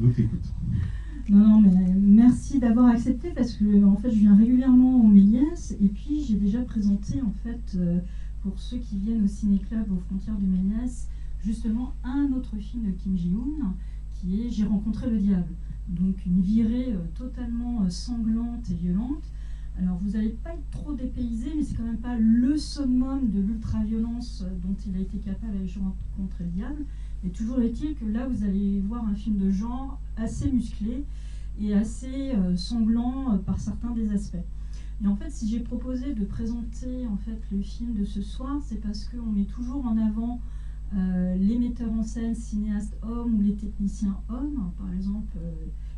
Donc écoute. Non, mais merci d'avoir accepté parce que en fait, je viens régulièrement au Méliès et puis j'ai déjà présenté en fait pour ceux qui viennent au Ciné-Club aux frontières du Méliès justement un autre film de Kim Ji-woon qui est J'ai rencontré le diable. Donc une virée totalement sanglante et violente. Alors vous n'allez pas être trop dépaysé, mais c'est quand même pas le summum de l'ultra-violence dont il a été capable avec J'ai rencontré le diable. Et toujours est-il que là, vous allez voir un film de genre assez musclé et assez sanglant par certains des aspects. Et en fait, si j'ai proposé de présenter en fait, le film de ce soir, c'est parce qu'on met toujours en avant les metteurs en scène, cinéastes hommes ou les techniciens hommes, par exemple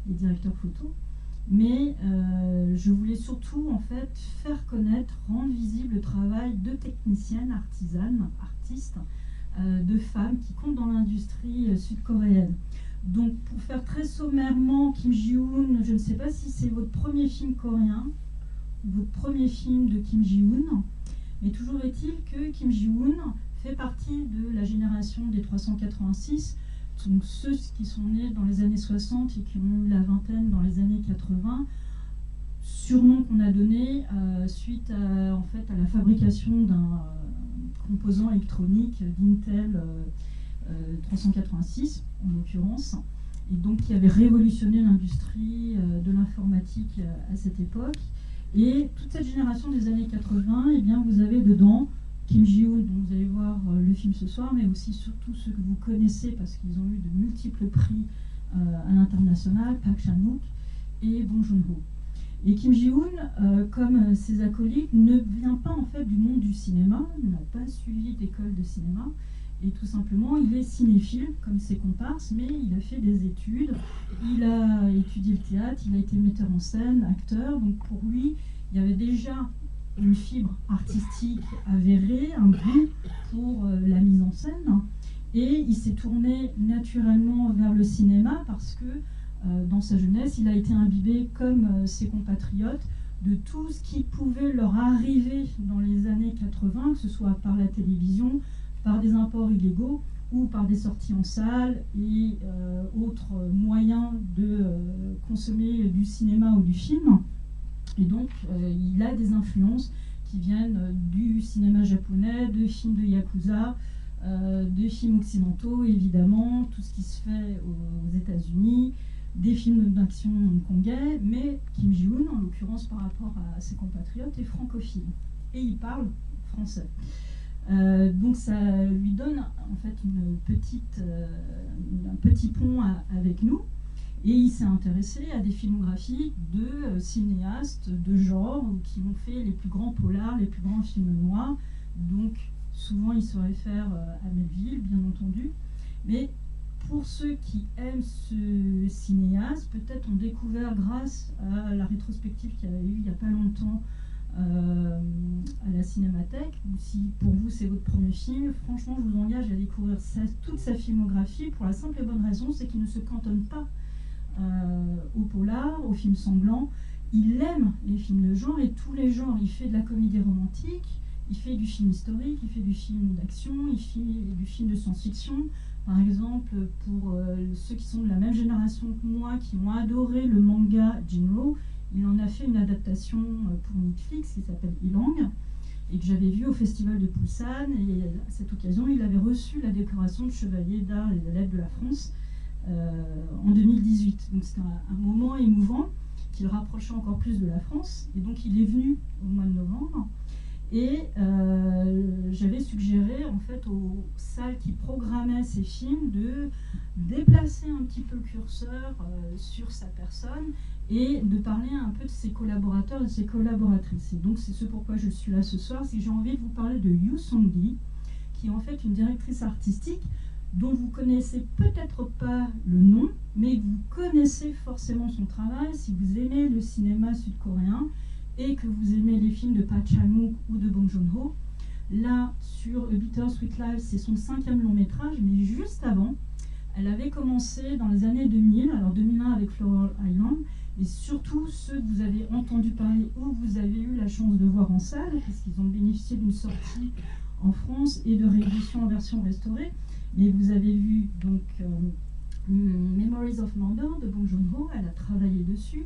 les directeurs photo. Mais je voulais surtout en fait, faire connaître, rendre visible le travail de techniciennes, artisanes, artistes, de femmes qui comptent dans l'industrie sud-coréenne. Donc pour faire très sommairement, Kim Ji-woon, je ne sais pas si c'est votre premier film coréen ou votre premier film de Kim Ji-woon, mais toujours est-il que Kim Ji-woon fait partie de la génération des 386, donc ceux qui sont nés dans les années 60 et qui ont eu la vingtaine dans les années 80, surnom qu'on a donné suite à, en fait, à la fabrication d'un composant électronique d'Intel 386 en l'occurrence, et donc qui avait révolutionné l'industrie de l'informatique à cette époque. Et toute cette génération des années 80, eh bien, vous avez dedans Kim Ji-woon, dont vous allez voir le film ce soir, mais aussi surtout ceux que vous connaissez parce qu'ils ont eu de multiples prix à l'international, Park Chan-wook et Bong Joon-ho. Et Kim Ji-woon, comme ses acolytes, ne vient pas en fait du monde du cinéma, il n'a pas suivi d'école de cinéma, et tout simplement il est cinéphile comme ses comparses, mais il a fait des études, il a étudié le théâtre, il a été metteur en scène, acteur, donc pour lui il y avait déjà une fibre artistique avérée, un goût pour la mise en scène, et il s'est tourné naturellement vers le cinéma parce que dans sa jeunesse, il a été imbibé, comme ses compatriotes, de tout ce qui pouvait leur arriver dans les années 80, que ce soit par la télévision, par des imports illégaux ou par des sorties en salle et autres moyens de consommer du cinéma ou du film. Et donc, il a des influences qui viennent du cinéma japonais, de films de Yakuza, de films occidentaux, évidemment, tout ce qui se fait aux États-Unis, des films d'action hongkongais, mais Kim Ji-woon, en l'occurrence par rapport à ses compatriotes, est francophile. Et il parle français. Donc ça lui donne en fait un petit pont avec nous. Et il s'est intéressé à des filmographies de cinéastes de genre qui ont fait les plus grands polars, les plus grands films noirs. Donc souvent il se réfère à Melville, bien entendu. Mais pour ceux qui aiment ce cinéaste, peut-être ont découvert grâce à la rétrospective qu'il y avait eu il n'y a pas longtemps à la Cinémathèque, ou si pour vous c'est votre premier film, franchement je vous engage à découvrir toute sa filmographie pour la simple et bonne raison, c'est qu'il ne se cantonne pas au polar, aux films sanglants. Il aime les films de genre et tous les genres. Il fait de la comédie romantique, il fait du film historique, il fait du film d'action, il fait du film de science-fiction. Par exemple, pour ceux qui sont de la même génération que moi, qui ont adoré le manga Jinro, il en a fait une adaptation pour Netflix qui s'appelle Ilang, et que j'avais vu au Festival de Busan. Et à cette occasion, il avait reçu la décoration de Chevalier d'Art et des Lettres de la France en 2018. Donc c'était un moment émouvant qui le rapprochait encore plus de la France. Et donc il est venu au mois de novembre. Et j'avais suggéré en fait aux salles qui programmaient ces films de déplacer un petit peu le curseur sur sa personne et de parler un peu de ses collaborateurs et de ses collaboratrices. Et donc c'est ce pourquoi je suis là ce soir, c'est que j'ai envie de vous parler de Yoo Song-gi, qui est en fait une directrice artistique dont vous connaissez peut-être pas le nom, mais vous connaissez forcément son travail si vous aimez le cinéma sud-coréen et que vous aimez les films de Park Chan-wook ou de Bong Joon-ho. Là, sur A Bittersweet Life, c'est son 5e long métrage, mais juste avant, elle avait commencé dans les années 2000, alors 2001 avec Flower Island, et surtout ceux que vous avez entendu parler ou que vous avez eu la chance de voir en salle, puisqu'ils ont bénéficié d'une sortie en France et de réédition en version restaurée. Mais vous avez vu donc Memories of Murder de Bong Joon-ho, elle a travaillé dessus.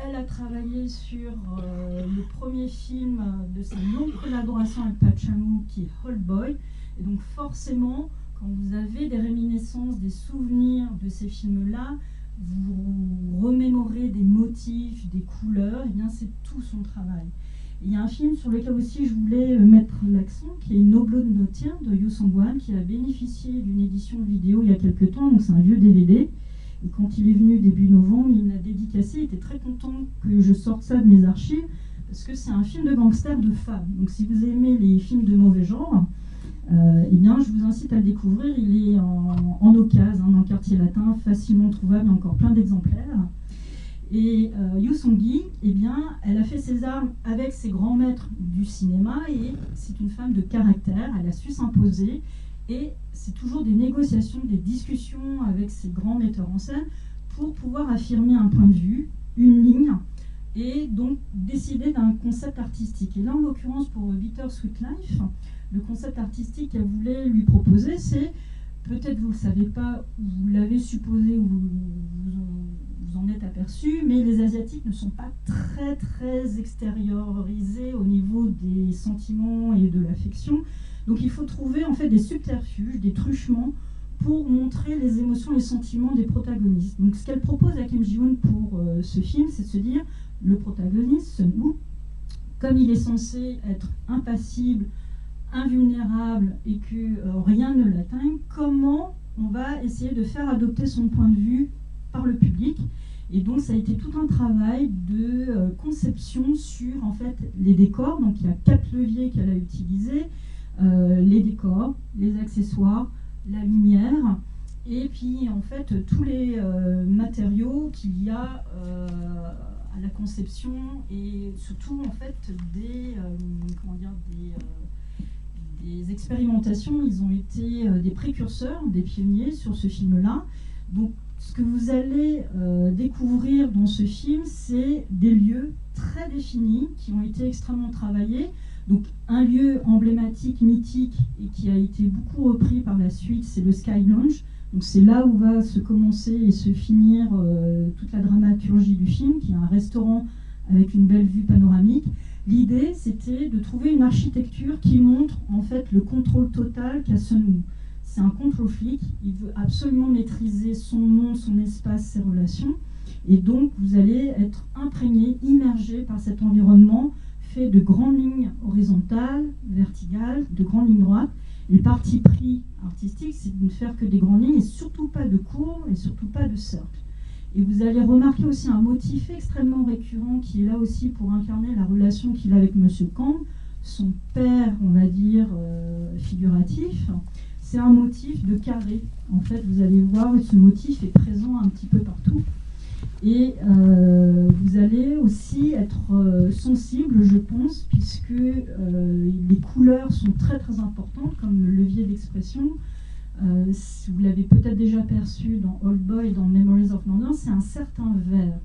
Elle a travaillé sur le premier film de sa longue collaboration avec Park Chan-wook qui est Old Boy. Et donc forcément, quand vous avez des réminiscences, des souvenirs de ces films-là, vous remémorez des motifs, des couleurs, et bien c'est tout son travail. Il y a un film sur lequel aussi je voulais mettre l'accent, qui est No Blood No Tears de Yoo Sang-wan, qui a bénéficié d'une édition vidéo il y a quelques temps, donc c'est un vieux DVD. Et quand il est venu début novembre, il me l'a dédicacé, il était très content que je sorte ça de mes archives, parce que c'est un film de gangster de femmes. Donc si vous aimez les films de mauvais genre, eh bien, je vous incite à le découvrir. Il est en occasion, dans le quartier latin, facilement trouvable, il y a encore plein d'exemplaires. Et Yoo Song-gi, eh bien, elle a fait ses armes avec ses grands maîtres du cinéma, et c'est une femme de caractère, elle a su s'imposer. Et c'est toujours des négociations, des discussions avec ces grands metteurs en scène pour pouvoir affirmer un point de vue, une ligne, et donc décider d'un concept artistique. Et là, en l'occurrence, pour Bitter Sweet Life, le concept artistique qu'elle voulait lui proposer, c'est, peut-être vous ne le savez pas, vous l'avez supposé, ou vous en êtes aperçu, mais les Asiatiques ne sont pas très très extériorisés au niveau des sentiments et de l'affection. Donc il faut trouver en fait des subterfuges, des truchements pour montrer les émotions et les sentiments des protagonistes. Donc ce qu'elle propose à Kim Ji-woon pour ce film, c'est de se dire, le protagoniste, Sun-woo, comme il est censé être impassible, invulnérable et que rien ne l'atteigne, comment on va essayer de faire adopter son point de vue par le public. Et donc ça a été tout un travail de conception sur en fait les décors. Donc il y a 4 leviers qu'elle a utilisés. Les décors, les accessoires, la lumière, et puis en fait tous les matériaux qu'il y a à la conception, et surtout en fait des expérimentations. Ils ont été des précurseurs, des pionniers sur ce film-là. Donc ce que vous allez découvrir dans ce film, c'est des lieux très définis qui ont été extrêmement travaillés. Donc un lieu emblématique, mythique, et qui a été beaucoup repris par la suite, c'est le Sky Lounge. Donc c'est là où va se commencer et se finir toute la dramaturgie du film, qui est un restaurant avec une belle vue panoramique. L'idée, c'était de trouver une architecture qui montre en fait le contrôle total qu'a Sun-woo. C'est un contrôle flic, il veut absolument maîtriser son monde, son espace, ses relations. Et donc vous allez être imprégné, immergé par cet environnement fait de grandes lignes horizontales, verticales, de grandes lignes droites. Le parti pris artistique, c'est de ne faire que des grandes lignes et surtout pas de courbes et surtout pas de cercles. Et vous allez remarquer aussi un motif extrêmement récurrent qui est là aussi pour incarner la relation qu'il a avec M. Kang, son père, on va dire, figuratif. C'est un motif de carré. En fait, vous allez voir, ce motif est présent un petit peu partout. Et vous allez aussi être sensible, je pense, puisque les couleurs sont très très importantes comme levier d'expression. Vous l'avez peut-être déjà perçu dans Old Boy et dans Memories of Murder, c'est un certain vert.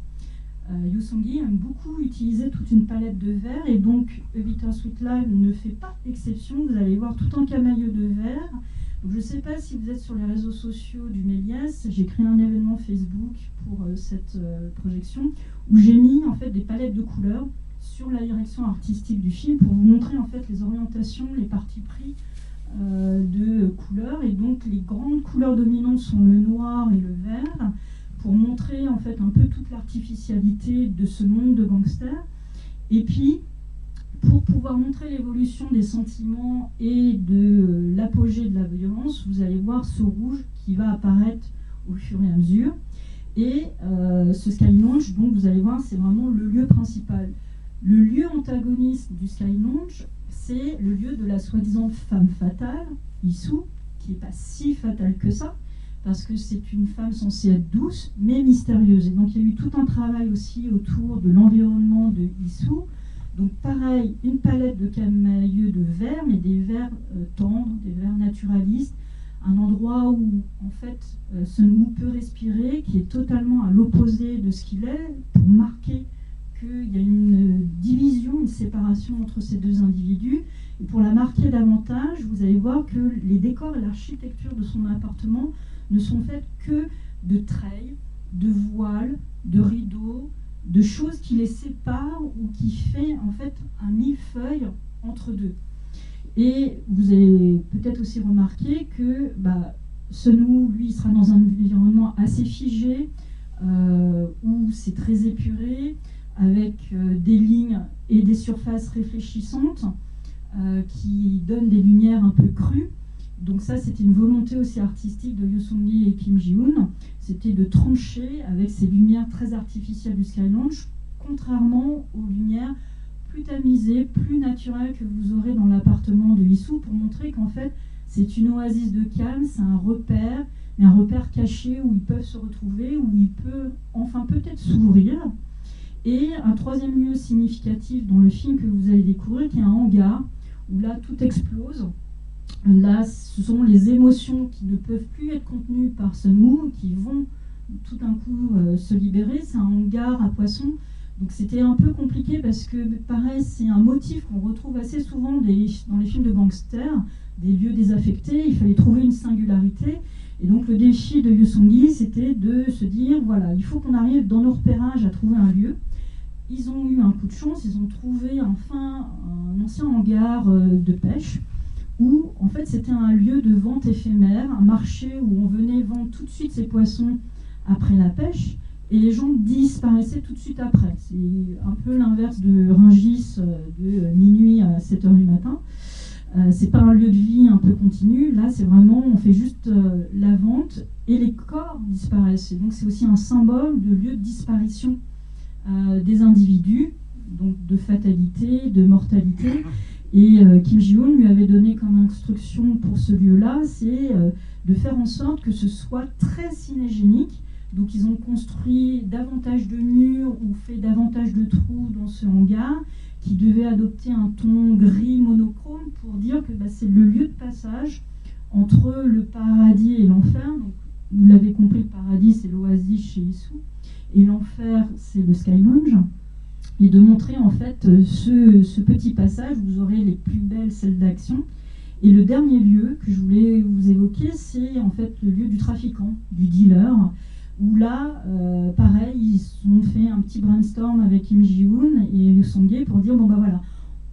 Yoo Song-gi aime beaucoup utiliser toute une palette de verts, et donc A Bitter Sweet Life ne fait pas exception. Vous allez voir tout un camailleux de verts. Je ne sais pas si vous êtes sur les réseaux sociaux du Méliès, j'ai créé un événement Facebook pour cette projection où j'ai mis en fait des palettes de couleurs sur la direction artistique du film pour vous montrer en fait les orientations, les partis pris de couleurs. Et donc les grandes couleurs dominantes sont le noir et le vert pour montrer en fait un peu toute l'artificialité de ce monde de gangsters. Et puis pour pouvoir montrer l'évolution des sentiments et de l'apogée de la violence, vous allez voir ce rouge qui va apparaître au fur et à mesure. Et ce Sky Lounge, donc vous allez voir, c'est vraiment le lieu principal. Le lieu antagoniste du Sky Lounge, c'est le lieu de la soi-disant femme fatale, Issou, qui n'est pas si fatale que ça, parce que c'est une femme censée être douce, mais mystérieuse. Et donc il y a eu tout un travail aussi autour de l'environnement de Issou. Donc pareil, une palette de camailleux de verts, mais des verts tendres, des verts naturalistes, un endroit où en fait Sun-woo peut respirer, qui est totalement à l'opposé de ce qu'il est, pour marquer qu'il y a une division, une séparation entre ces deux individus. Et pour la marquer davantage, vous allez voir que les décors et l'architecture de son appartement ne sont faits que de treilles, de voiles, de rideaux, de choses qui les séparent ou qui fait en fait un millefeuille entre deux. Et vous avez peut-être aussi remarqué que Sun-Woo, lui, il sera dans un environnement assez figé, où c'est très épuré, avec des lignes et des surfaces réfléchissantes qui donnent des lumières un peu crues. Donc ça, c'était une volonté aussi artistique de Yoo Sung-gi et Kim Ji-hoon, c'était de trancher avec ces lumières très artificielles du Sky Lounge, contrairement aux lumières plus tamisées, plus naturelles que vous aurez dans l'appartement de Lee-soo, pour montrer qu'en fait, c'est une oasis de calme, c'est un repère, mais un repère caché où ils peuvent se retrouver, où il peut enfin peut-être s'ouvrir. Et un troisième lieu significatif dans le film que vous allez découvrir, qui est un hangar, où là, tout explose. Là, ce sont les émotions qui ne peuvent plus être contenues par Sun-Woo, qui vont tout d'un coup se libérer. C'est un hangar à poissons. Donc c'était un peu compliqué parce que, pareil, c'est un motif qu'on retrouve assez souvent dans les films de gangsters, des lieux désaffectés. Il fallait trouver une singularité. Et donc le défi de Yoo Sung-gi, c'était de se dire, voilà, il faut qu'on arrive dans nos repérages à trouver un lieu. Ils ont eu un coup de chance, ils ont trouvé enfin un ancien hangar de pêche, où en fait c'était un lieu de vente éphémère, un marché où on venait vendre tout de suite ses poissons après la pêche, et les gens disparaissaient tout de suite après. C'est un peu l'inverse de Rungis de minuit à 7h du matin. C'est pas un lieu de vie un peu continu, là c'est vraiment, on fait juste la vente et les corps disparaissent. Et donc c'est aussi un symbole de lieu de disparition des individus, donc de fatalité, de mortalité. Et Kim Ji-hoon lui avait donné comme instruction pour ce lieu-là, c'est de faire en sorte que ce soit très cinégénique. Donc ils ont construit davantage de murs ou fait davantage de trous dans ce hangar, qui devait adopter un ton gris monochrome pour dire que c'est le lieu de passage entre le paradis et l'enfer. Donc, vous l'avez compris, le paradis c'est l'oasis chez Lee-soo, et l'enfer c'est le Sky Lounge. Et de montrer en fait ce petit passage où vous aurez les plus belles scènes d'action. Et le dernier lieu que je voulais vous évoquer, c'est en fait le lieu du trafiquant, du dealer, où là, pareil, ils ont fait un petit brainstorm avec Kim Ji-hoon et Yoo Sung-gi pour dire,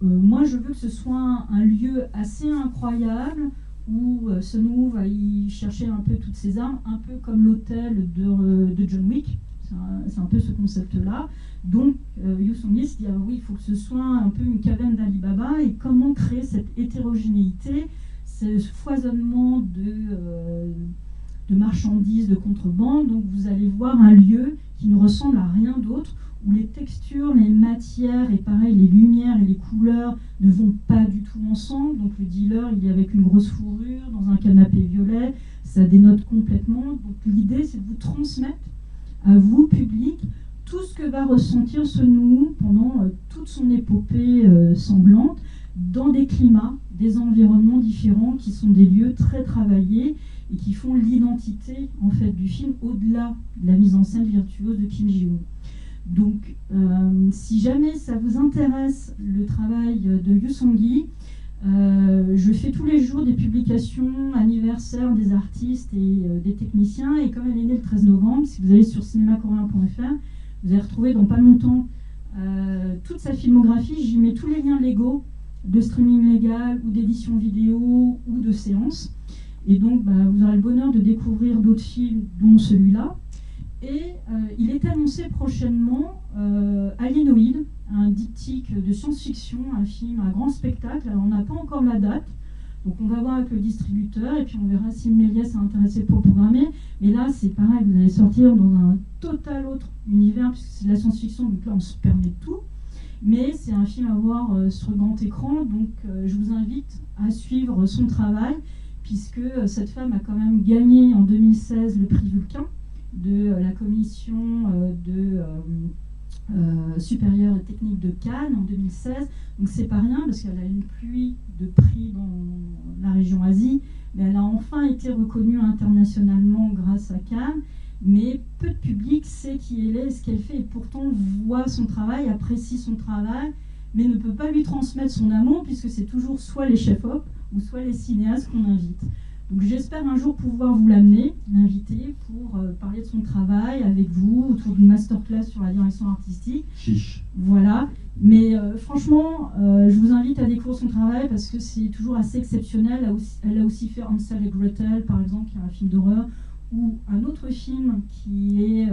moi je veux que ce soit un lieu assez incroyable, où Sun-Woo va y chercher un peu toutes ses armes, un peu comme l'hôtel de John Wick. C'est un peu ce concept-là. Donc, Yoo Sung-gi se dit, oui, il faut que ce soit un peu une caverne d'Ali Baba, et comment créer cette hétérogénéité, ce foisonnement de marchandises, de contrebande. Donc, vous allez voir un lieu qui ne ressemble à rien d'autre, où les textures, les matières, et pareil, les lumières et les couleurs ne vont pas du tout ensemble. Donc, le dealer, il est avec une grosse fourrure, dans un canapé violet, ça dénote complètement. Donc, l'idée, c'est de vous transmettre à vous, public, tout ce que va ressentir Sun-Woo pendant toute son épopée sanglante, dans des climats, des environnements différents, qui sont des lieux très travaillés et qui font l'identité en fait du film, au-delà de la mise en scène virtuose de Kim Ji-hoon. Donc, si jamais ça vous intéresse, le travail de Yoo Sung-gi, je fais tous les jours des publications anniversaires des artistes et des techniciens, et comme elle est née le 13 novembre, si vous allez sur cinémacoréen.fr, vous allez retrouver dans pas longtemps toute sa filmographie. J'y mets tous les liens légaux de streaming légal ou d'édition vidéo ou de séances, et donc vous aurez le bonheur de découvrir d'autres films dont celui-là. Et il est annoncé prochainement Alienoid, un diptyque de science-fiction, un film à grand spectacle. Alors on n'a pas encore la date, donc on va voir avec le distributeur et puis on verra si Méliès est intéressé pour le programmer. Mais là c'est pareil, vous allez sortir dans un total autre univers puisque c'est de la science-fiction, donc là on se permet tout. Mais c'est un film à voir sur grand écran, donc je vous invite à suivre son travail, puisque cette femme a quand même gagné en 2016 le prix Vulcain de la commission supérieure et technique de Cannes en 2016. Donc c'est pas rien parce qu'elle a une pluie de prix dans la région Asie, mais elle a enfin été reconnue internationalement grâce à Cannes. Mais peu de public sait qui elle est, ce qu'elle fait, et pourtant voit son travail, apprécie son travail, mais ne peut pas lui transmettre son amour puisque c'est toujours soit les chefs-op ou soit les cinéastes qu'on invite. Donc j'espère un jour pouvoir vous l'inviter pour parler de son travail avec vous autour d'une masterclass sur la direction artistique. Chiche. Voilà. Mais franchement, je vous invite à découvrir son travail parce que c'est toujours assez exceptionnel. Elle a aussi fait Hansel et Gretel, par exemple, qui est un film d'horreur, ou un autre film qui est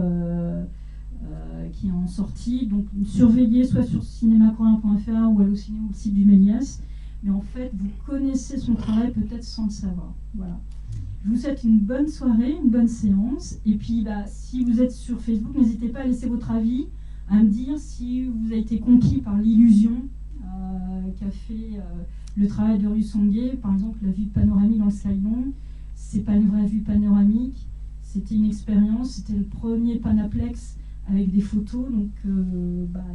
en sortie. Donc surveillez soit sur cinémacoréen.fr ou Allociné ou le site du Méliès. Mais en fait, vous connaissez son travail peut-être sans le savoir. Voilà. Je vous souhaite une bonne soirée, une bonne séance. Et puis, si vous êtes sur Facebook, n'hésitez pas à laisser votre avis, à me dire si vous avez été conquis par l'illusion qu'a fait le travail de Russonguet. Par exemple, la vue panoramique dans le Skylon, c'est pas une vraie vue panoramique, c'était une expérience, c'était le premier Panaplex avec des photos. Donc,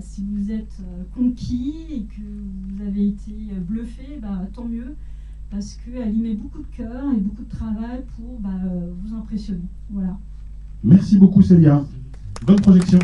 si vous êtes conquis et que vous avez été bluffé, tant mieux, parce qu'elle y met beaucoup de cœur et beaucoup de travail pour vous impressionner. Voilà. Merci beaucoup Célia. Bonne projection.